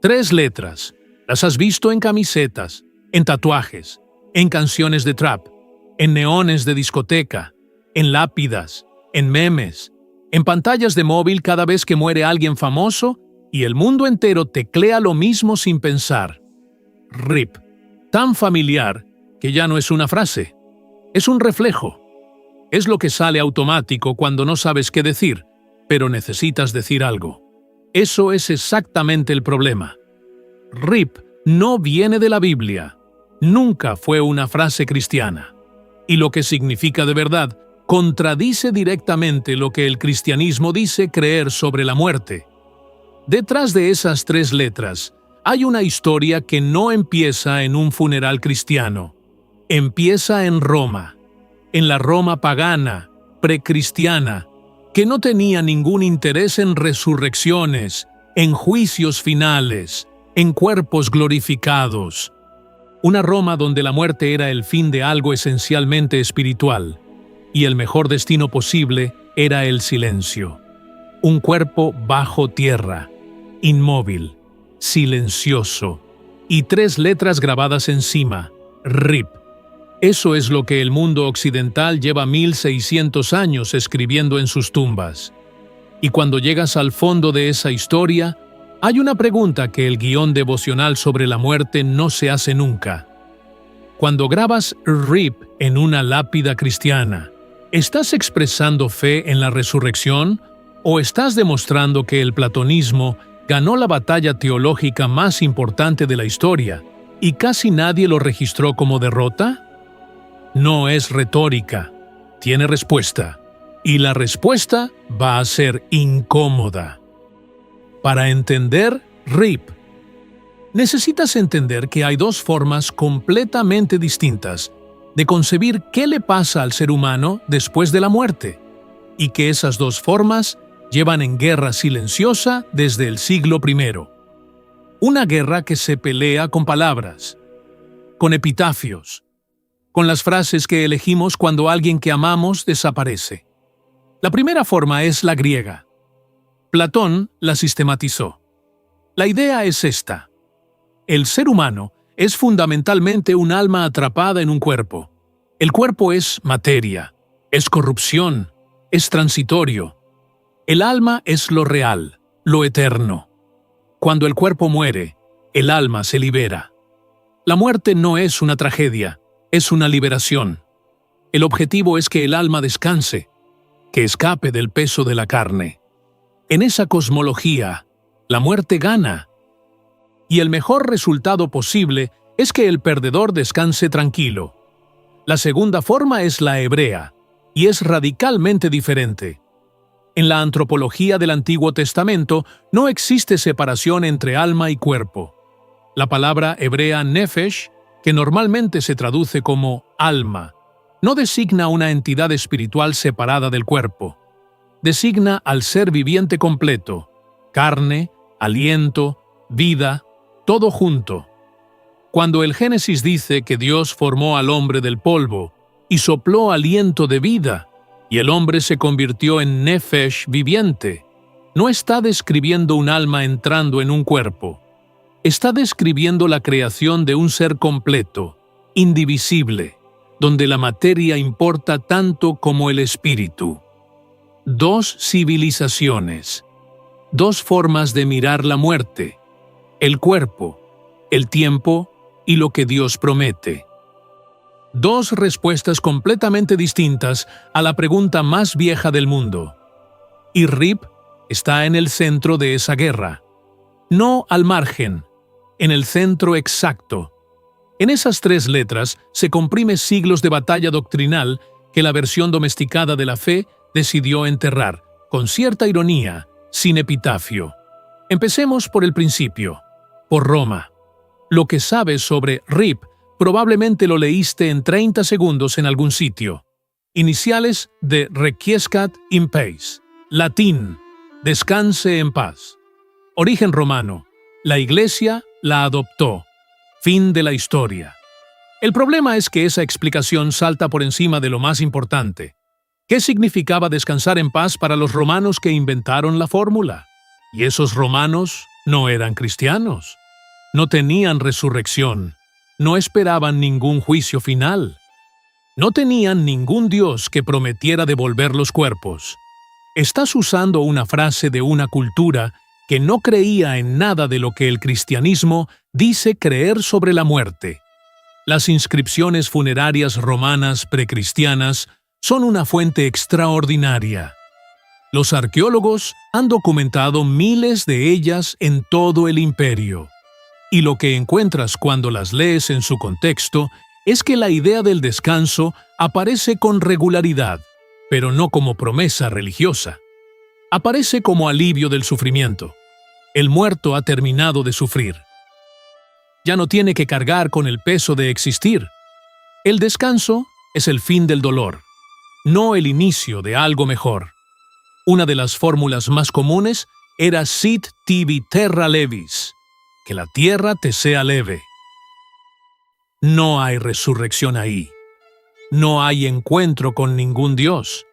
3 letras. Las has visto en camisetas, en tatuajes, en canciones de trap, en neones de discoteca, en lápidas, en memes, en pantallas de móvil cada vez que muere alguien famoso y el mundo entero teclea lo mismo sin pensar. RIP. Tan familiar que ya no es una frase. Es un reflejo. Es lo que sale automático cuando no sabes qué decir, pero necesitas decir algo. Eso es exactamente el problema. RIP no viene de la Biblia. Nunca fue una frase cristiana. Y lo que significa de verdad contradice directamente lo que el cristianismo dice creer sobre la muerte. Detrás de esas 3 letras hay una historia que no empieza en un funeral cristiano. Empieza en Roma, en la Roma pagana, precristiana, que no tenía ningún interés en resurrecciones, en juicios finales, en cuerpos glorificados. Una Roma donde la muerte era el fin de algo esencialmente espiritual, y el mejor destino posible era el silencio. Un cuerpo bajo tierra, inmóvil, silencioso, y 3 letras grabadas encima, RIP. Eso es lo que el mundo occidental lleva 1600 años escribiendo en sus tumbas. Y cuando llegas al fondo de esa historia, hay una pregunta que el guión devocional sobre la muerte no se hace nunca. Cuando grabas RIP en una lápida cristiana, ¿estás expresando fe en la resurrección o estás demostrando que el platonismo ganó la batalla teológica más importante de la historia y casi nadie lo registró como derrota? No es retórica, tiene respuesta, y la respuesta va a ser incómoda. Para entender RIP, necesitas entender que hay 2 formas completamente distintas de concebir qué le pasa al ser humano después de la muerte, y que esas 2 formas llevan en guerra silenciosa desde el siglo I. Una guerra que se pelea con palabras, con epitafios, con las frases que elegimos cuando alguien que amamos desaparece. La primera forma es la griega. Platón la sistematizó. La idea es esta. El ser humano es fundamentalmente un alma atrapada en un cuerpo. El cuerpo es materia, es corrupción, es transitorio. El alma es lo real, lo eterno. Cuando el cuerpo muere, el alma se libera. La muerte no es una tragedia, es una liberación. El objetivo es que el alma descanse, que escape del peso de la carne. En esa cosmología, la muerte gana. Y el mejor resultado posible es que el perdedor descanse tranquilo. La segunda forma es la hebrea, y es radicalmente diferente. En la antropología del Antiguo Testamento no existe separación entre alma y cuerpo. La palabra hebrea nefesh, que normalmente se traduce como alma, no designa una entidad espiritual separada del cuerpo. Designa al ser viviente completo, carne, aliento, vida, todo junto. Cuando el Génesis dice que Dios formó al hombre del polvo y sopló aliento de vida, y el hombre se convirtió en nefesh viviente, no está describiendo un alma entrando en un cuerpo. Está describiendo la creación de un ser completo, indivisible, donde la materia importa tanto como el espíritu. 2 civilizaciones, 2 formas de mirar la muerte, el cuerpo, el tiempo y lo que Dios promete. 2 respuestas completamente distintas a la pregunta más vieja del mundo. Y RIP está en el centro de esa guerra. No al margen, en el centro exacto. En esas 3 letras se comprime siglos de batalla doctrinal que la versión domesticada de la fe decidió enterrar, con cierta ironía, sin epitafio. Empecemos por el principio, por Roma. Lo que sabes sobre RIP probablemente lo leíste en 30 segundos en algún sitio. Iniciales de Requiescat in pace. Latín, descanse en paz. Origen romano. La Iglesia la adoptó. Fin de la historia. El problema es que esa explicación salta por encima de lo más importante. ¿Qué significaba descansar en paz para los romanos que inventaron la fórmula? Y esos romanos No eran cristianos. No tenían resurrección. No esperaban ningún juicio final. No tenían ningún Dios que prometiera devolver los cuerpos. Estás usando una frase de una cultura que no creía en nada de lo que el cristianismo dice creer sobre la muerte. Las inscripciones funerarias romanas precristianas son una fuente extraordinaria. Los arqueólogos han documentado miles de ellas en todo el imperio. Y lo que encuentras cuando las lees en su contexto es que la idea del descanso aparece con regularidad, pero no como promesa religiosa. Aparece como alivio del sufrimiento. El muerto ha terminado de sufrir. Ya no tiene que cargar con el peso de existir. El descanso es el fin del dolor, no el inicio de algo mejor. Una de las fórmulas más comunes era sit tibi terra levis, que la tierra te sea leve. No hay resurrección ahí. No hay encuentro con ningún Dios.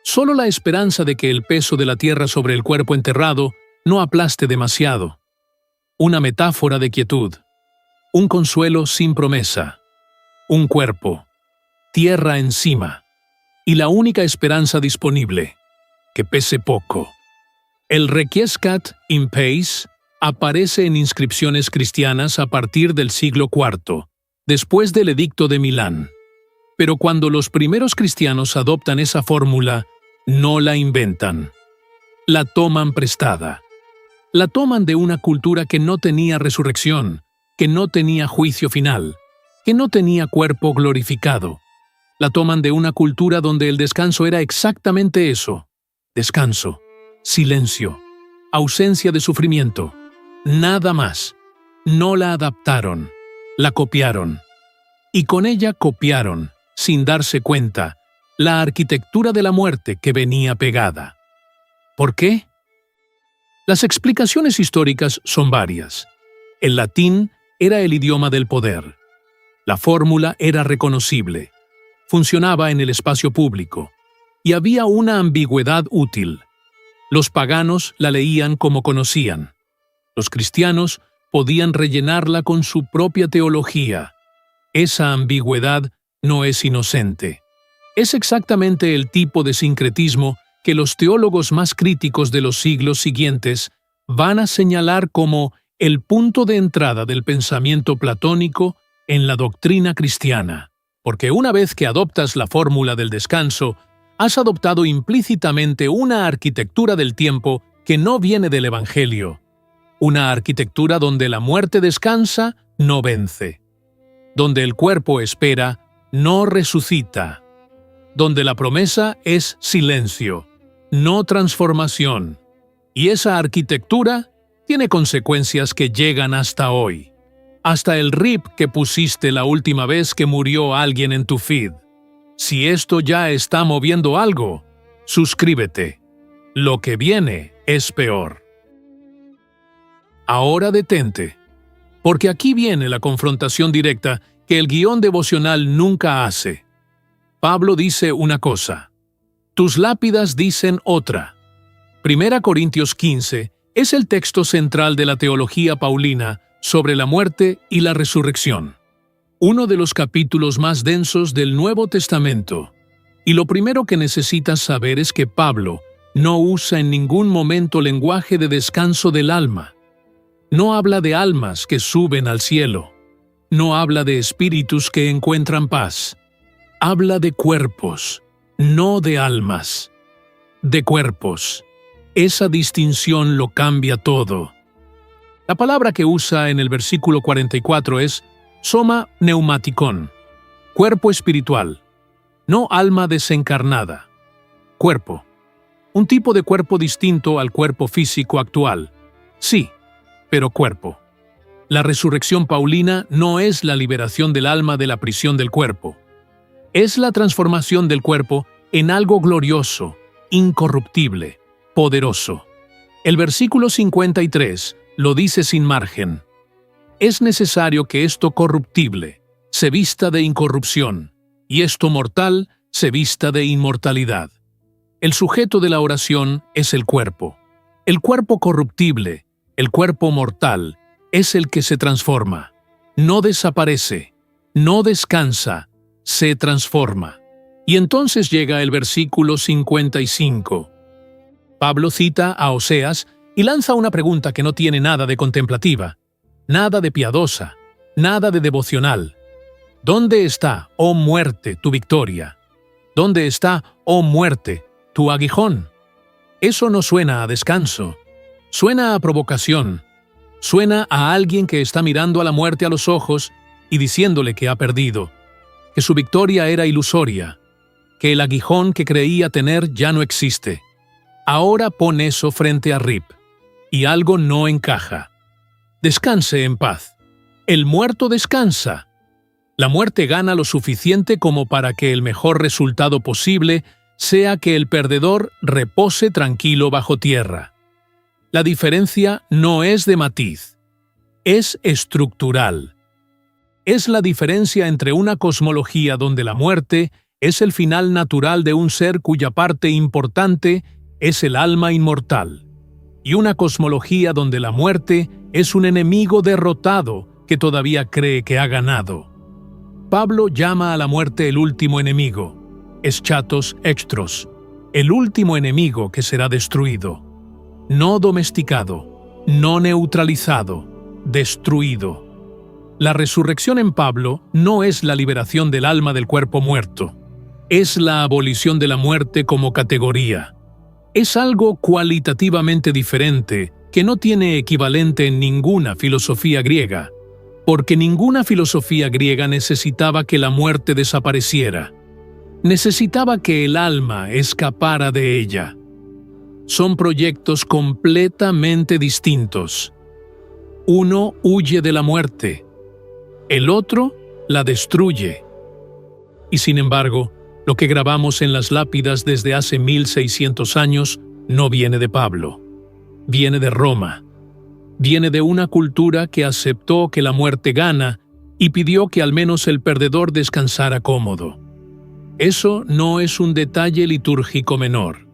Solo la esperanza de que el peso de la tierra sobre el cuerpo enterrado no aplaste demasiado. Una metáfora de quietud. Un consuelo sin promesa. Un cuerpo. Tierra encima. Y la única esperanza disponible. Que pese poco. El requiescat in pace aparece en inscripciones cristianas a partir del siglo IV, después del Edicto de Milán. Pero cuando los primeros cristianos adoptan esa fórmula, no la inventan. La toman prestada. La toman de una cultura que no tenía resurrección, que no tenía juicio final, que no tenía cuerpo glorificado. La toman de una cultura donde el descanso era exactamente eso. Descanso, silencio, ausencia de sufrimiento. Nada más. No la adaptaron, la copiaron. Y con ella copiaron, sin darse cuenta, la arquitectura de la muerte que venía pegada. ¿Por qué? Las explicaciones históricas son varias. El latín era el idioma del poder. La fórmula era reconocible. Funcionaba en el espacio público. Y había una ambigüedad útil. Los paganos la leían como conocían. Los cristianos podían rellenarla con su propia teología. Esa ambigüedad no es inocente. Es exactamente el tipo de sincretismo que los teólogos más críticos de los siglos siguientes van a señalar como el punto de entrada del pensamiento platónico en la doctrina cristiana. Porque una vez que adoptas la fórmula del descanso, has adoptado implícitamente una arquitectura del tiempo que no viene del Evangelio. Una arquitectura donde la muerte descansa, no vence. Donde el cuerpo espera, no resucita. Donde la promesa es silencio, no transformación. Y esa arquitectura tiene consecuencias que llegan hasta hoy. Hasta el RIP que pusiste la última vez que murió alguien en tu feed. Si esto ya está moviendo algo, suscríbete. Lo que viene es peor. Ahora detente, porque aquí viene la confrontación directa que el guión devocional nunca hace. Pablo dice una cosa, tus lápidas dicen otra. 1 Corintios 15 es el texto central de la teología paulina sobre la muerte y la resurrección. Uno de los capítulos más densos del Nuevo Testamento. Y lo primero que necesitas saber es que Pablo no usa en ningún momento lenguaje de descanso del alma. No habla de almas que suben al cielo. No habla de espíritus que encuentran paz. Habla de cuerpos, no de almas. De cuerpos. Esa distinción lo cambia todo. La palabra que usa en el versículo 44 es soma pneumatikon, cuerpo espiritual, no alma desencarnada. Cuerpo. Un tipo de cuerpo distinto al cuerpo físico actual. Sí, pero cuerpo. La resurrección paulina no es la liberación del alma de la prisión del cuerpo. Es la transformación del cuerpo en algo glorioso, incorruptible, poderoso. El versículo 53 lo dice sin margen. Es necesario que esto corruptible se vista de incorrupción y esto mortal se vista de inmortalidad. El sujeto de la oración es el cuerpo corruptible, el cuerpo mortal, es el que se transforma. No desaparece, no descansa, se transforma. Y entonces llega el versículo 55. Pablo cita a Oseas y lanza una pregunta que no tiene nada de contemplativa, nada de piadosa, nada de devocional. ¿Dónde está, oh muerte, tu victoria? ¿Dónde está, oh muerte, tu aguijón? Eso no suena a descanso, suena a provocación, suena a alguien que está mirando a la muerte a los ojos y diciéndole que ha perdido, que su victoria era ilusoria, que el aguijón que creía tener ya no existe. Ahora pon eso frente a Rip, y algo no encaja. Descanse en paz. El muerto descansa. La muerte gana lo suficiente como para que el mejor resultado posible sea que el perdedor repose tranquilo bajo tierra. La diferencia no es de matiz, es estructural. Es la diferencia entre una cosmología donde la muerte es el final natural de un ser cuya parte importante es el alma inmortal, y una cosmología donde la muerte es un enemigo derrotado que todavía cree que ha ganado. Pablo llama a la muerte el último enemigo, eschatos extros, el último enemigo que será destruido, no domesticado, no neutralizado, destruido. La resurrección en Pablo no es la liberación del alma del cuerpo muerto, es la abolición de la muerte como categoría. Es algo cualitativamente diferente que no tiene equivalente en ninguna filosofía griega, porque ninguna filosofía griega necesitaba que la muerte desapareciera. Necesitaba que el alma escapara de ella. Son proyectos completamente distintos. Uno huye de la muerte, el otro la destruye. Y sin embargo, lo que grabamos en las lápidas desde hace 1600 años no viene de Pablo, viene de Roma. Viene de una cultura que aceptó que la muerte gana y pidió que al menos el perdedor descansara cómodo. Eso no es un detalle litúrgico menor.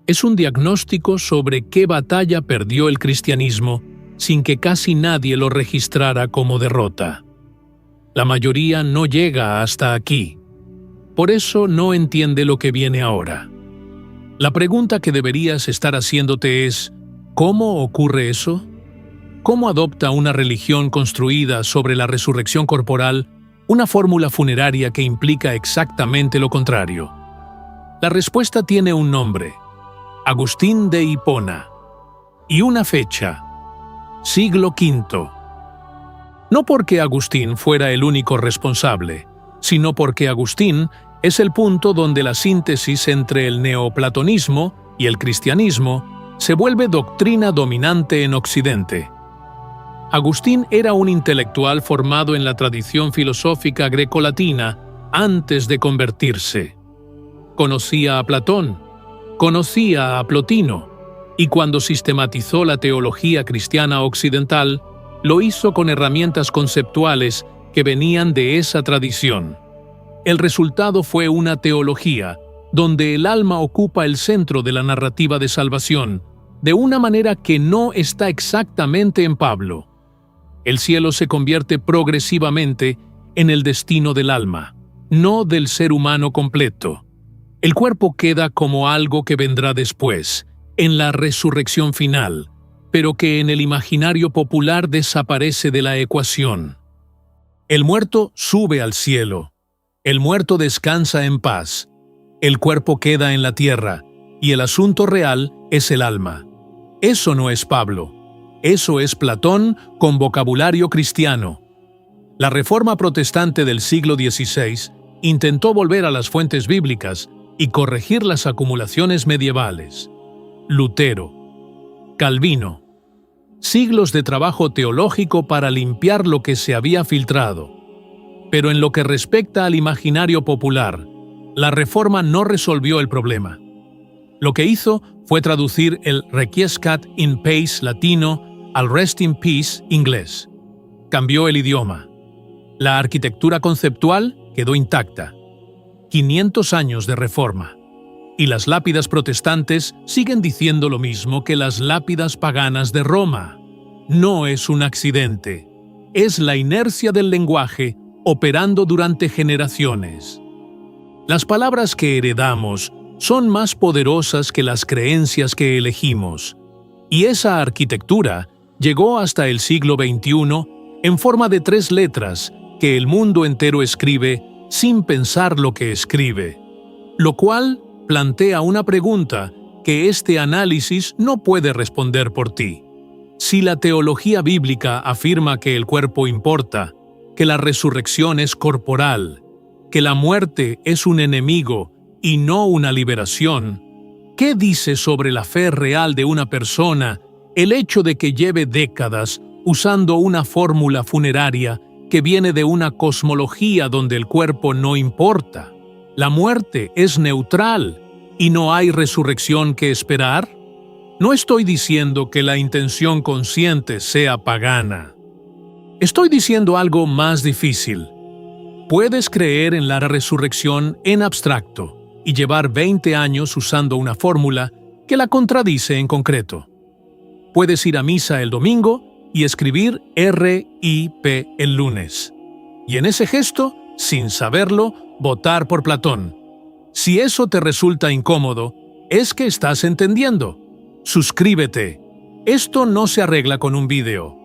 Es un diagnóstico sobre qué batalla perdió el cristianismo sin que casi nadie lo registrara como derrota. La mayoría no llega hasta aquí. Por eso no entiende lo que viene ahora. La pregunta que deberías estar haciéndote es, ¿cómo ocurre eso? ¿Cómo adopta una religión construida sobre la resurrección corporal una fórmula funeraria que implica exactamente lo contrario? La respuesta tiene un nombre, Agustín de Hipona, y una fecha, siglo V. No porque Agustín fuera el único responsable, sino porque Agustín es el punto donde la síntesis entre el neoplatonismo y el cristianismo se vuelve doctrina dominante en Occidente. Agustín era un intelectual formado en la tradición filosófica grecolatina antes de convertirse. Conocía a Platón, conocía a Plotino, y cuando sistematizó la teología cristiana occidental, lo hizo con herramientas conceptuales que venían de esa tradición. El resultado fue una teología donde el alma ocupa el centro de la narrativa de salvación, de una manera que no está exactamente en Pablo. El cielo se convierte progresivamente en el destino del alma, no del ser humano completo. El cuerpo queda como algo que vendrá después, en la resurrección final, pero que en el imaginario popular desaparece de la ecuación. El muerto sube al cielo, el muerto descansa en paz, el cuerpo queda en la tierra, y el asunto real es el alma. Eso no es Pablo. Eso es Platón con vocabulario cristiano. La Reforma protestante del siglo XVI intentó volver a las fuentes bíblicas y corregir las acumulaciones medievales. Lutero, Calvino, siglos de trabajo teológico para limpiar lo que se había filtrado. Pero en lo que respecta al imaginario popular, la Reforma no resolvió el problema. Lo que hizo fue traducir el Requiescat in pace latino al Rest in Peace inglés. Cambió el idioma. La arquitectura conceptual quedó intacta. 500 años de reforma. Y las lápidas protestantes siguen diciendo lo mismo que las lápidas paganas de Roma. no es un accidente. Es la inercia del lenguaje operando durante generaciones. Las palabras que heredamos son más poderosas que las creencias que elegimos, y esa arquitectura llegó hasta el siglo XXI en forma de 3 letras que el mundo entero escribe sin pensar lo que escribe, lo cual plantea una pregunta que este análisis no puede responder por ti. Si la teología bíblica afirma que el cuerpo importa, que la resurrección es corporal, que la muerte es un enemigo y no una liberación, ¿qué dice sobre la fe real de una persona el hecho de que lleve décadas usando una fórmula funeraria que viene de una cosmología donde el cuerpo no importa? ¿La muerte es neutral y no hay resurrección que esperar? No estoy diciendo que la intención consciente sea pagana. Estoy diciendo algo más difícil. Puedes creer en la resurrección en abstracto y llevar 20 años usando una fórmula que la contradice en concreto. Puedes ir a misa el domingo y escribir RIP el lunes. Y en ese gesto, sin saberlo, votar por Platón. Si eso te resulta incómodo, es que estás entendiendo. Suscríbete. Esto no se arregla con un video.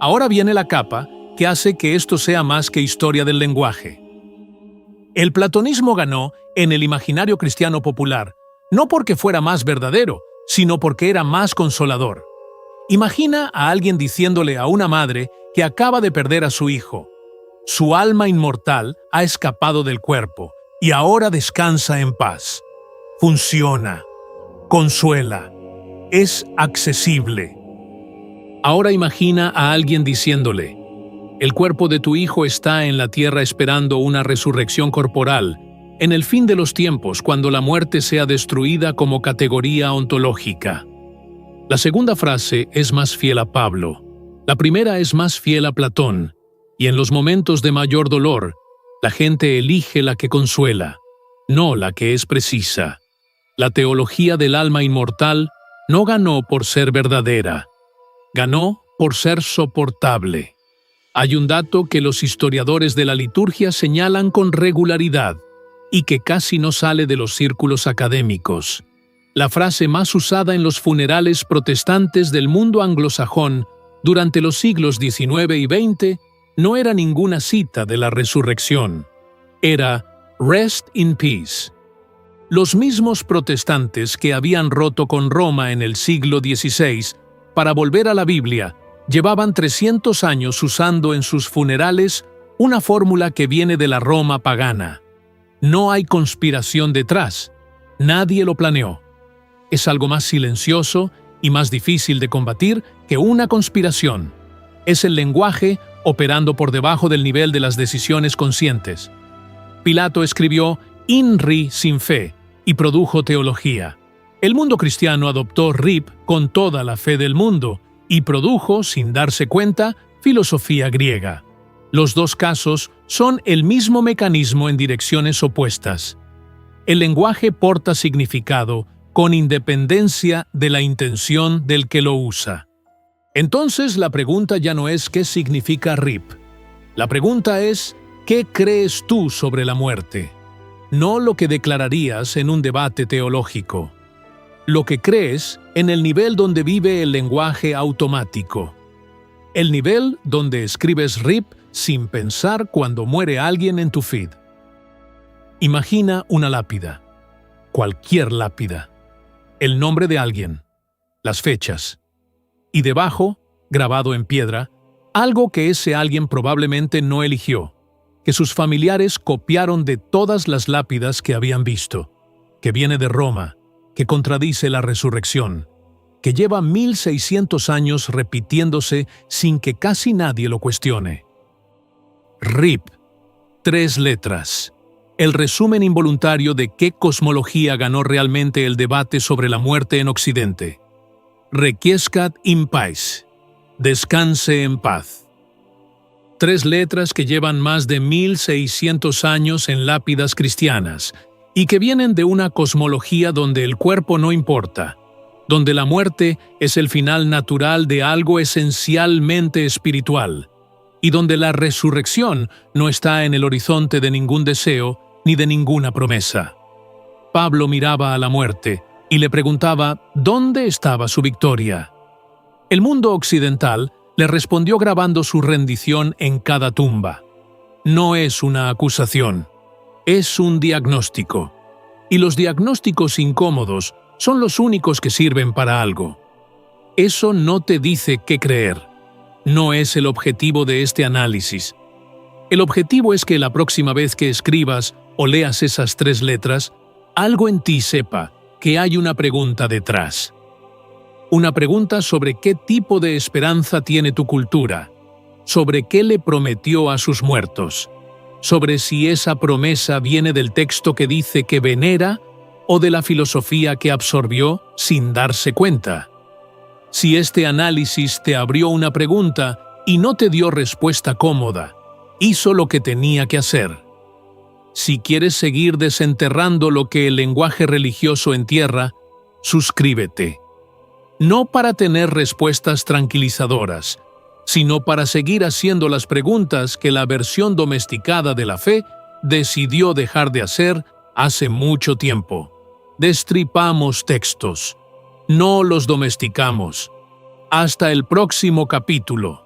Ahora viene la capa que hace que esto sea más que historia del lenguaje. El platonismo ganó en el imaginario cristiano popular, no porque fuera más verdadero, sino porque era más consolador. Imagina a alguien diciéndole a una madre que acaba de perder a su hijo: su alma inmortal ha escapado del cuerpo y ahora descansa en paz. Funciona, consuela, es accesible. Ahora imagina a alguien diciéndole: el cuerpo de tu hijo está en la tierra esperando una resurrección corporal, en el fin de los tiempos, cuando la muerte sea destruida como categoría ontológica. La segunda frase es más fiel a Pablo. La primera es más fiel a Platón. Y en los momentos de mayor dolor, la gente elige la que consuela, no la que es precisa. La teología del alma inmortal no ganó por ser verdadera, ganó por ser soportable. Hay un dato que los historiadores de la liturgia señalan con regularidad y que casi no sale de los círculos académicos. La frase más usada en los funerales protestantes del mundo anglosajón durante los siglos XIX y XX no era ninguna cita de la resurrección. Era «Rest in peace». Los mismos protestantes que habían roto con Roma en el siglo XVI para volver a la Biblia llevaban 300 años usando en sus funerales una fórmula que viene de la Roma pagana. No hay conspiración detrás. Nadie lo planeó. Es algo más silencioso y más difícil de combatir que una conspiración. Es el lenguaje operando por debajo del nivel de las decisiones conscientes. Pilato escribió INRI sin fe y produjo teología. El mundo cristiano adoptó RIP con toda la fe del mundo y produjo, sin darse cuenta, filosofía griega. Los dos casos son el mismo mecanismo en direcciones opuestas. El lenguaje porta significado con independencia de la intención del que lo usa. Entonces la pregunta ya no es ¿qué significa RIP? La pregunta es ¿qué crees tú sobre la muerte? No lo que declararías en un debate teológico. Lo que crees en el nivel donde vive el lenguaje automático. El nivel donde escribes RIP sin pensar cuando muere alguien en tu feed. Imagina una lápida. Cualquier lápida. El nombre de alguien. Las fechas. Y debajo, grabado en piedra, algo que ese alguien probablemente no eligió, que sus familiares copiaron de todas las lápidas que habían visto, que viene de Roma, que contradice la resurrección, que lleva 1600 años repitiéndose sin que casi nadie lo cuestione. RIP, 3 letras. El resumen involuntario de qué cosmología ganó realmente el debate sobre la muerte en Occidente. Requiescat in pace. Descanse en paz. 3 letras que llevan más de 1600 años en lápidas cristianas y que vienen de una cosmología donde el cuerpo no importa. donde la muerte es el final natural de algo esencialmente espiritual, y donde la resurrección no está en el horizonte de ningún deseo ni de ninguna promesa. Pablo miraba a la muerte y le preguntaba dónde estaba su victoria. El mundo occidental le respondió grabando su rendición en cada tumba. No es una acusación, es un diagnóstico. Y los diagnósticos incómodos son los únicos que sirven para algo. Eso no te dice qué creer. No es el objetivo de este análisis. El objetivo es que la próxima vez que escribas o leas esas 3 letras, algo en ti sepa que hay una pregunta detrás. Una pregunta sobre qué tipo de esperanza tiene tu cultura, sobre qué le prometió a sus muertos, sobre si esa promesa viene del texto que dice que venera o de la filosofía que absorbió sin darse cuenta. Si este análisis te abrió una pregunta y no te dio respuesta cómoda, hizo lo que tenía que hacer. Si quieres seguir desenterrando lo que el lenguaje religioso entierra, suscríbete. No para tener respuestas tranquilizadoras, sino para seguir haciendo las preguntas que la versión domesticada de la fe decidió dejar de hacer hace mucho tiempo. Destripamos textos, no los domesticamos. Hasta el próximo capítulo.